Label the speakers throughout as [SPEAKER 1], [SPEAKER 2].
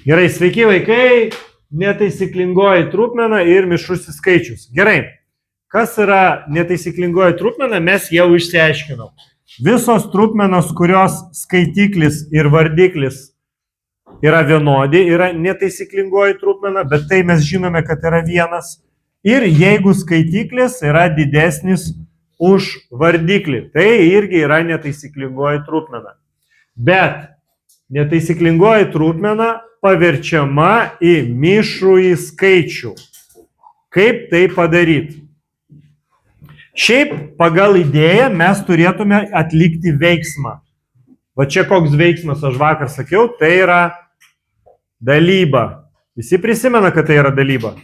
[SPEAKER 1] Gerai, sveiki vaikai, netaisyklingoji trupmena ir mišrusis skaičius. Gerai, kas yra netaisyklingoji trupmena, mes jau išsiaiškinom. Visos trupmenos, kurios skaitiklis ir vardiklis yra vienodi, yra netaisyklingoji trupmena, bet tai mes žinome, kad yra vienas. Ir jeigu skaitiklis yra didesnis už vardiklį, tai irgi yra netaisyklingoji trupmena. Bet netaisyklingoji trupmena paverčiama į mišrųjį skaičių. Kaip tai padaryti? Šiaip pagal idėją mes turėtume atlikti veiksmą. Va čia koks veiksmas, aš vakar sakiau, tai yra dalyba. Visi prisimena, kad tai yra dalyba.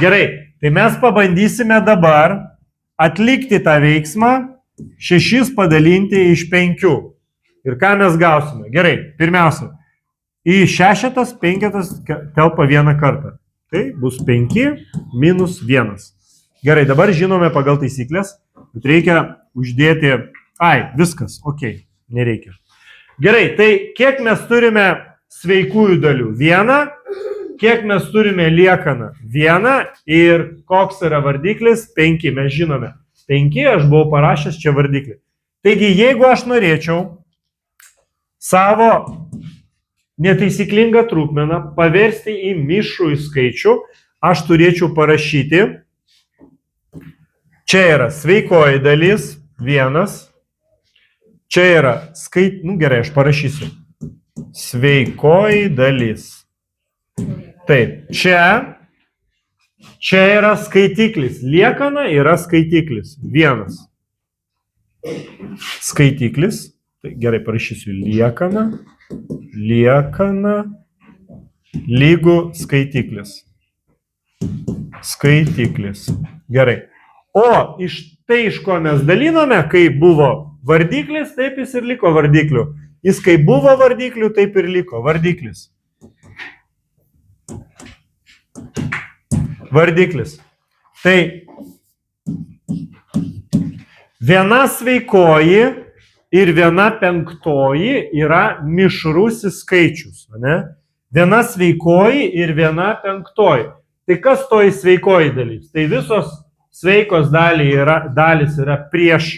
[SPEAKER 1] Gerai, tai mes pabandysime dabar atlikti tą veiksmą 6 padalinti iš 5. Ir ką mes gausime? Gerai, pirmiausia, į 6 5 telpa vieną kartą. Tai bus 5 minus 1. Gerai, dabar žinome pagal taisyklės, bet reikia uždėti, viskas, ok, nereikia. Gerai, tai kiek mes turime sveikųjų dalių? 1, kiek mes turime liekaną? 1 ir koks yra vardiklis? 5, mes žinome. 5, aš buvau parašęs čia vardiklį. Taigi, jeigu aš norėčiau savo netaisyklingą trupmeną paversti į mišrųjį skaičių, aš turėčiau parašyti, čia yra sveikoji dalis, 1, čia yra gerai, aš parašysiu, sveikoji dalis. Taip, čia yra skaitiklis, liekana yra skaitiklis, 1. Skaitiklis, tai gerai parašysiu, liekana lygu skaitiklis. Skaitiklis. Gerai. O iš ko mes dalinome, kai buvo vardiklis, taip jis ir liko vardikliu. Jis kai buvo vardikliu, taip ir liko vardiklis. Vardiklis. Tai viena sveikoji ir viena penktoji yra mišrusis skaičius. Ne? Viena sveikoji ir viena penktoji. Tai kas toji sveikoji dalis? Tai visos sveikos dalis yra prieš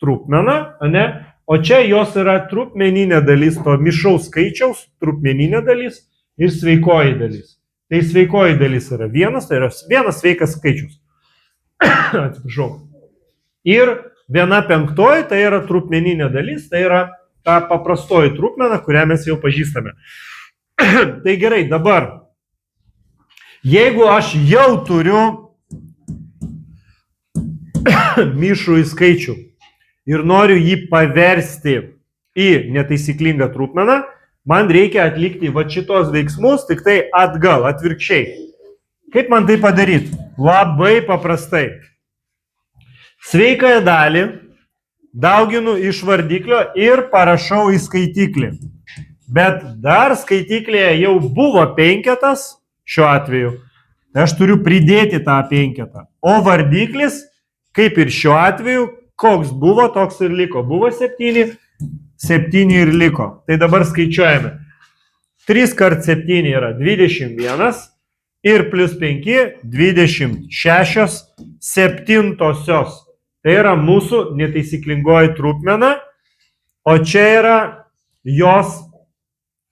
[SPEAKER 1] trupmeną, ne? O čia jos yra trupmeninė dalis, to mišraus skaičiaus trupmeninė dalis ir sveikoji dalis. Tai sveikoji dalis yra 1, tai yra vienas sveikas skaičius. Atsiprašau. Ir viena penktoji, tai yra trupmeninė dalis, tai yra ta paprastoji trupmena, kurią mes jau pažįstame. Tai gerai, dabar, jeigu aš jau turiu mišrųjį skaičių ir noriu jį paversti į netaisyklingą trupmeną, man reikia atlikti va šitos veiksmus, tik tai atgal, atvirkščiai. Kaip man tai padaryti? Labai paprastai. Sveikąją dalį dauginu iš vardiklio ir parašau į skaitiklį. Bet dar skaitiklėje jau buvo 5 šiuo atveju. Tai aš turiu pridėti tą 5. O vardiklis, kaip ir šiuo atveju, koks buvo, toks ir liko. Buvo 7, 7 ir liko. Tai dabar skaičiuojame. 3 kart 7 yra 21 ir plus 5, 26 septintosios. Tai yra mūsų netaisyklingoji trupmena, o čia yra jos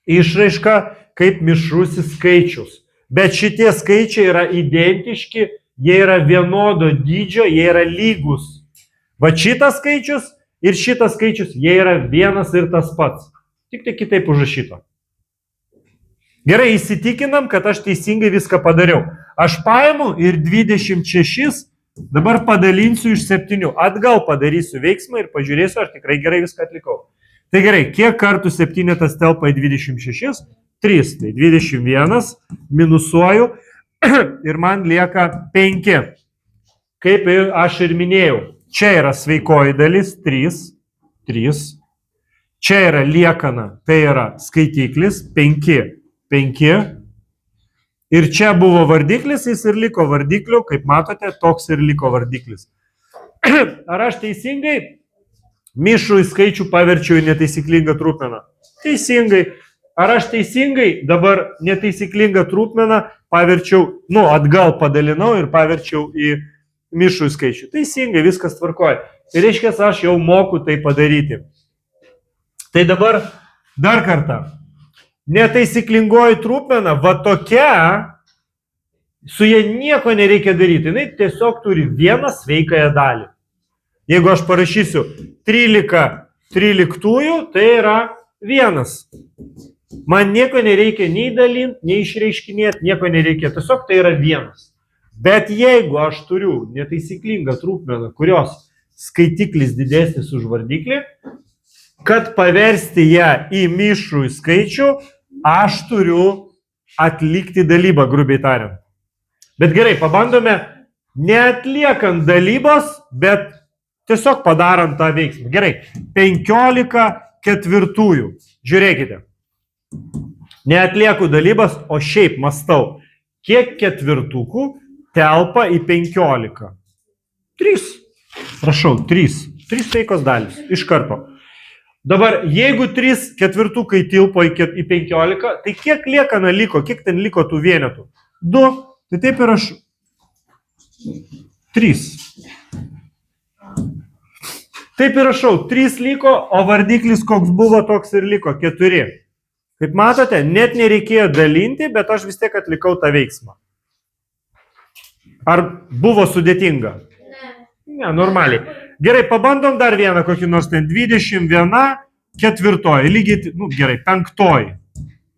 [SPEAKER 1] išraiška kaip mišrusis skaičius. Bet šitie skaičiai yra identiški, jie yra vienodo dydžio, jie yra lygus. Va šitas skaičius ir šitas skaičius, jie yra vienas ir tas pats. Tik tai kitaip užrašyto. Gerai, įsitikinam, kad aš teisingai viską padariau. Aš paimu ir 26 dabar padalinsiu iš 7. Atgal padarysiu veiksmą ir pažiūrėsiu, ar tikrai gerai viską atlikau. Tai gerai, kiek kartų 7 telpa į 26? 3. Tai 21 minusuoju ir man lieka 5. Kaip aš ir minėjau, čia yra sveikoji dalis 3. Čia yra liekana, tai yra skaitiklis 5. Ir čia buvo vardiklis, jis ir liko vardikliu, kaip matote, toks ir liko vardiklis. Ar aš teisingai mišrųjį skaičių paverčiau į netaisyklingą trupmeną? Teisingai. ar aš teisingai dabar neteisinglingą trupmeną paverčiau, atgal padalinau ir paverčiau į mišrų skaičių. Teisingai, viskas tvarkoja. Tai reiškia, aš jau moku tai padaryti. Tai dabar dar kartą. Netaisyklingoji trupmena, va tokia, su jie nieko nereikia daryti. Jis tiesiog turi vieną sveikąją dalį. Jeigu aš parašysiu 13 13-ųjų, tai yra 1. Man nieko nereikia nei dalinti, nei išreiškinėti, nieko nereikia. Tiesiog tai yra 1. Bet jeigu aš turiu netaisyklingą trupmeną, kurios skaitiklis didesnis už vardiklį, kad paversti ją į mišrų skaičių, aš turiu atlikti dalybą, grubiai tariant. Bet gerai, pabandome neatliekant dalybos, bet tiesiog padarant tą veiksmą. Gerai, 15 ketvirtųjų. Žiūrėkite. Neatlieku dalybas, o šiaip mastau. Kiek ketvirtukų telpa į 15? 3. Prašau, 3. 3 sveikos dalis. Iš karto. Dabar, jeigu 3 ketvirtukai tilpo į 15, tai kiek liekana liko? Kiek ten liko tų vienetų? 2. Tai taip ir aš. 3. Taip ir rašau, 3 liko, o vardiklis koks buvo, toks ir liko, 4. Kaip matote, net nereikėjo dalinti, bet aš vis tiek atlikau tą veiksmą. Ar buvo sudėtinga? Ne, normaliai. Gerai, pabandom dar vieną kokį nors ten 21 ketvirtoji, lygiai, gerai, 5.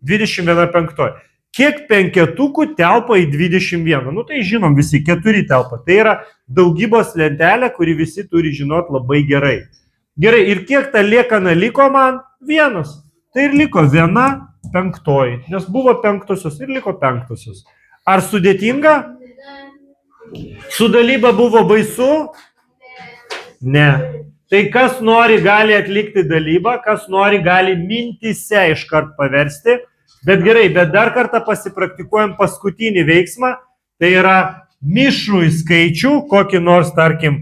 [SPEAKER 1] 21 5. Kiek penketukų telpa į 21? Tai žinom visi, 4 telpa. Tai yra daugybos lentelė, kuri visi turi žinoti labai gerai. Gerai, ir kiek ta liekana liko man? 1. Tai ir liko 1 5. Nes buvo 5 ir liko 5. Ar sudėtinga? Su dalyba buvo baisu? Ne. Tai kas nori gali atlikti dalybą, kas nori gali mintise iškart paversti. Bet gerai, bet dar kartą pasipraktikuojam paskutinį veiksmą. Tai yra mišrų į skaičių, kokį nors, tarkim,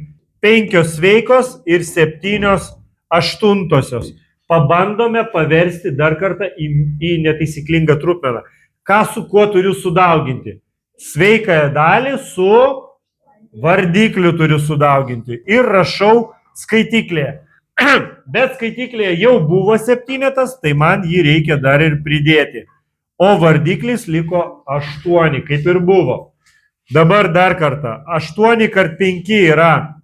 [SPEAKER 1] 5 sveikos ir 7 aštuntosios. Pabandome paversti dar kartą į netaisyklingą trupmeną. Ką su kuo turiu sudauginti? Sveikąją dalį su vardikliu turiu sudauginti. Ir rašau skaitiklėje. Bet skaitiklėje jau buvo 7, tai man jį reikia dar ir pridėti. O vardiklis liko 8, kaip ir buvo. Dabar dar kartą. 8 kart 5 yra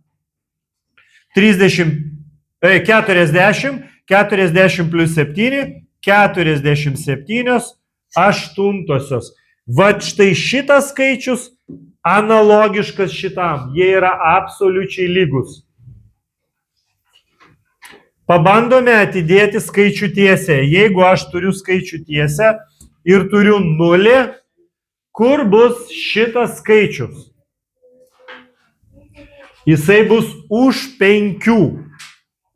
[SPEAKER 1] 40, 40 plus 7, 47 aštuntosios. Vat štai šitas skaičius analogiškas šitam. Jie yra absoliučiai lygus. Pabandome atidėti skaičių tiesę. Jeigu aš turiu skaičių tiesę ir turiu 0, kur bus šitas skaičius? Jisai bus už 5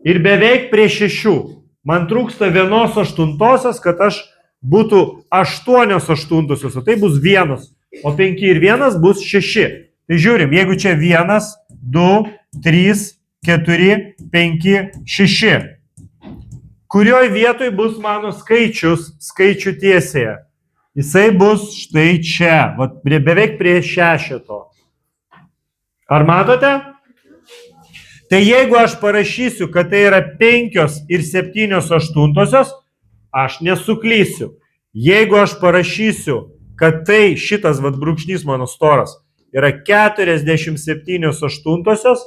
[SPEAKER 1] ir beveik prie 6. Man trūksta 1/8, kad aš būtų 8/8, o tai bus 1. O 5 ir 1 bus 6. Tai žiūrim, jeigu čia 1, 2, 3, 4, 5, 6. Kurioj vietoj bus mano skaičius skaičių tiesėje? Jisai bus štai čia, beveik prie 6. Ar matote? Tai jeigu aš parašysiu, kad tai yra 5 ir 7 aštuntosios, aš nesuklysiu. Jeigu aš parašysiu, kad tai šitas brūkšnys mano storas yra 47 aštuntosios,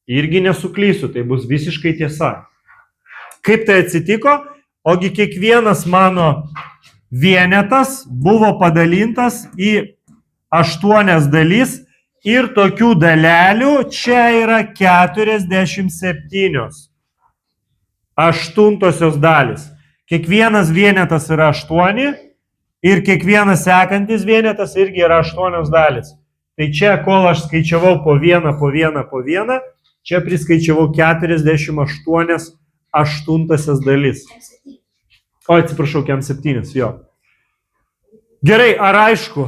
[SPEAKER 1] irgi nesuklysiu, tai bus visiškai tiesa. Kaip tai atsitiko? Ogi kiekvienas mano vienetas buvo padalintas į 8 dalis ir tokių dalelių čia yra 47 aštuntosios dalis. Kiekvienas vienetas yra 8 ir kiekvienas sekantis vienetas irgi yra 8 dalis. Tai čia, kol aš skaičiavau po vieną, čia priskaičiavau 48 aštuntasias dalis. O, atsiprašau, 7, jo. Gerai, ar aišku?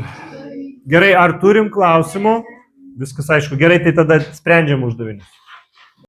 [SPEAKER 1] Gerai, ar turim klausimų? Viskas aišku. Gerai, tai tada sprendžiam uždavinius.